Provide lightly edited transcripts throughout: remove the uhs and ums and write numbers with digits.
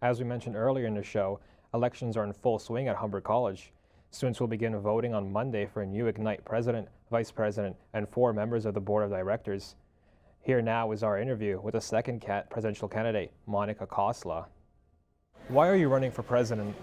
As we mentioned earlier in the show, elections are in full swing at Humber College. Students will begin voting on Monday for a new Ignite president, vice president, and 4 members of the board of directors. Here now is our interview with the second presidential candidate, Monica Kosla. Why are you running for president?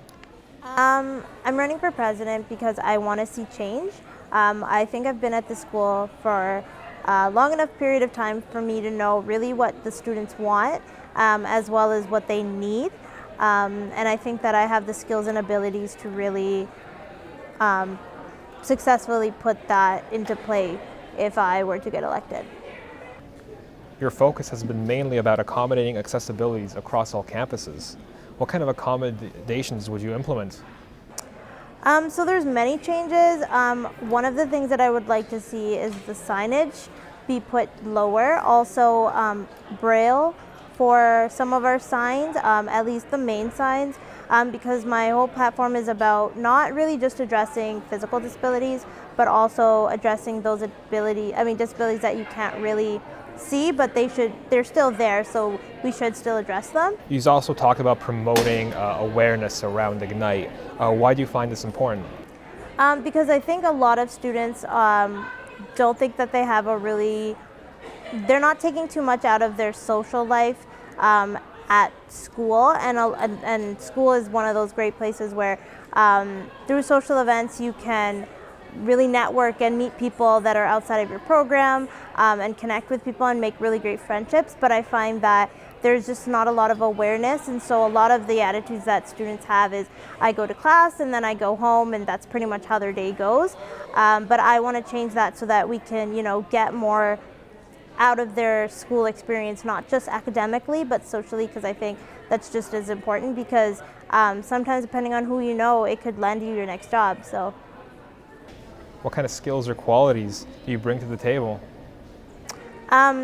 I'm running for president because I want to see change. I think I've been at the school for a long enough period of time for me to know really what the students want, as well as what they need. And I think that I have the skills and abilities to really successfully put that into play if I were to get elected. Your focus has been mainly about accommodating accessibilities across all campuses. What kind of accommodations would you implement? So there's many changes. One of the things that I would like to see is the signage be put lower. Also, Braille for some of our signs, at least the main signs, because my whole platform is about not really just addressing physical disabilities, but also addressing those disabilities that you can't really see, but they're still there, so we should still address them. You also talked about promoting awareness around Ignite. Why do you find this important? Because I think a lot of students don't think that they have they're not taking too much out of their social life at school, and school is one of those great places where through social events you can really network and meet people that are outside of your program, and connect with people and make really great friendships. But I find that there's just not a lot of awareness, and so a lot of the attitudes that students have is I go to class and then I go home and that's pretty much how their day goes. But I want to change that so that we can, get more out of their school experience, not just academically but socially, because I think that's just as important, because sometimes depending on who you know, it could land you your next job. So what kind of skills or qualities do you bring to the table?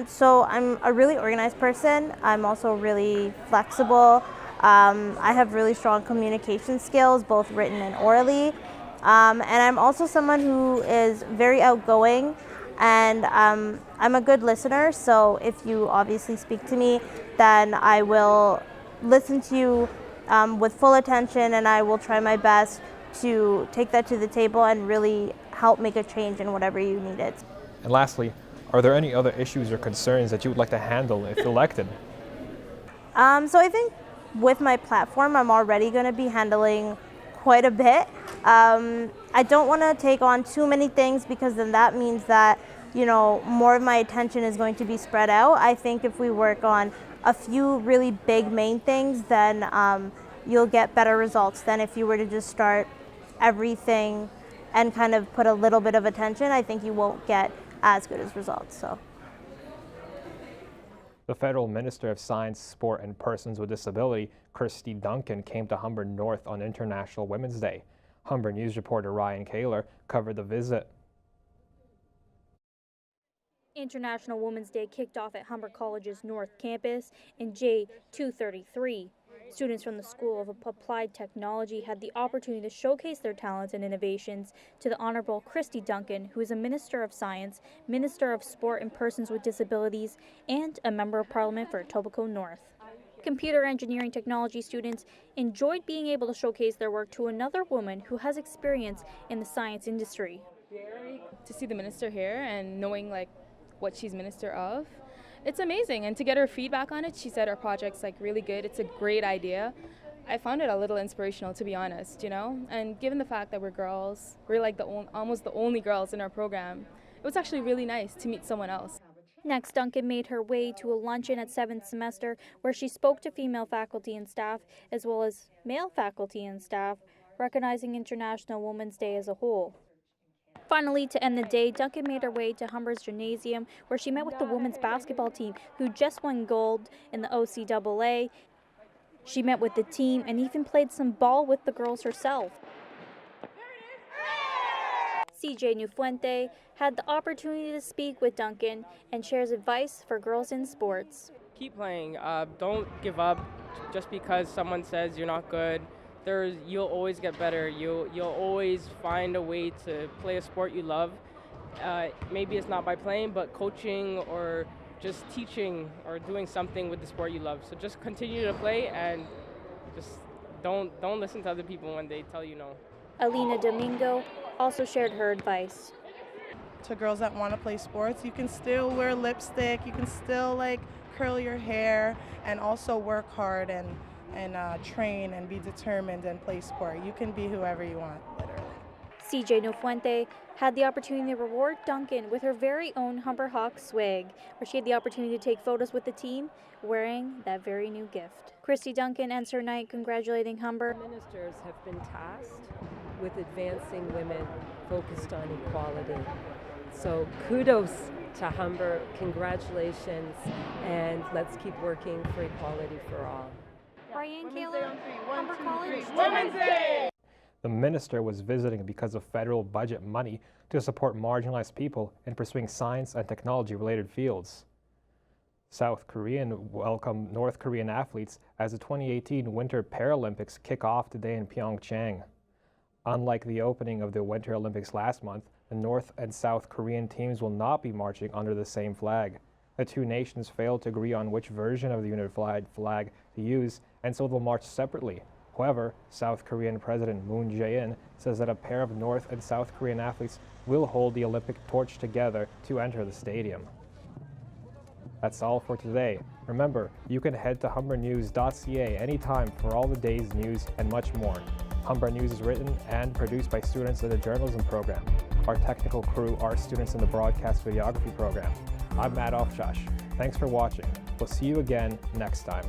So I'm a really organized person. I'm also really flexible. I have really strong communication skills, both written and orally. And I'm also someone who is very outgoing, and I'm a good listener. So if you obviously speak to me, then I will listen to you with full attention, and I will try my best to take that to the table and really help make a change in whatever you needed. And lastly, are there any other issues or concerns that you would like to handle if elected? So I think with my platform, I'm already going to be handling quite a bit. I don't want to take on too many things, because then that means that, more of my attention is going to be spread out. I think if we work on a few really big main things, then you'll get better results than if you were to just start everything and kind of put a little bit of attention. I think you won't get as good as results. So, The Federal Minister of Science, Sport, and Persons with Disability, Christy Duncan, came to Humber North on International Women's Day. Humber News reporter Ryan Kaler covered the visit. International Women's Day kicked off at Humber College's North Campus in J233. Students from the School of Applied Technology had the opportunity to showcase their talents and innovations to the Honorable Christy Duncan, who is a Minister of Science, Minister of Sport and Persons with Disabilities, and a Member of Parliament for Etobicoke North. Computer engineering technology students enjoyed being able to showcase their work to another woman who has experience in the science industry. To see the minister here and knowing what she's minister of, it's amazing. And to get her feedback on it, she said our project's really good. It's a great idea. I found it a little inspirational, to be honest, And given the fact that we're girls, we're almost the only girls in our program, it was actually really nice to meet someone else. Next, Duncan made her way to a luncheon at 7th semester where she spoke to female faculty and staff, as well as male faculty and staff, recognizing International Women's Day as a whole. Finally, to end the day, Duncan made her way to Humber's Gymnasium, where she met with the women's basketball team, who just won gold in the OCAA. She met with the team and even played some ball with the girls herself. CJ Nufuente had the opportunity to speak with Duncan and shares advice for girls in sports. Keep playing. Don't give up just because someone says you're not good. You'll always get better. You'll always find a way to play a sport you love. Maybe it's not by playing, but coaching or just teaching or doing something with the sport you love. So just continue to play and Just don't listen to other people when they tell you no. Alina Domingo also shared her advice. To girls that want to play sports, you can still wear lipstick, you can still like curl your hair, and also work hard and train and be determined and play sport. You can be whoever you want, literally. CJ Nofuente had the opportunity to reward Duncan with her very own Humber Hawk swag, where she had the opportunity to take photos with the team wearing that very new gift. Christy Duncan ends her night congratulating Humber. Ministers have been tasked with advancing women focused on equality. So kudos to Humber, congratulations, and let's keep working for equality for all. Brian Kaler, Humber College. The minister was visiting because of federal budget money to support marginalized people in pursuing science and technology-related fields. South Korea welcomed North Korean athletes as the 2018 Winter Paralympics kick off today in Pyeongchang. Unlike the opening of the Winter Olympics last month, the North and South Korean teams will not be marching under the same flag. The two nations failed to agree on which version of the unified flag to use, and so they'll march separately. However, South Korean President Moon Jae-in says that a pair of North and South Korean athletes will hold the Olympic torch together to enter the stadium. That's all for today. Remember, you can head to humbernews.ca anytime for all the day's news and much more. Humber News is written and produced by students in the journalism program. Our technical crew are students in the broadcast videography program. I'm Matt Offjosh. Thanks for watching. We'll see you again next time.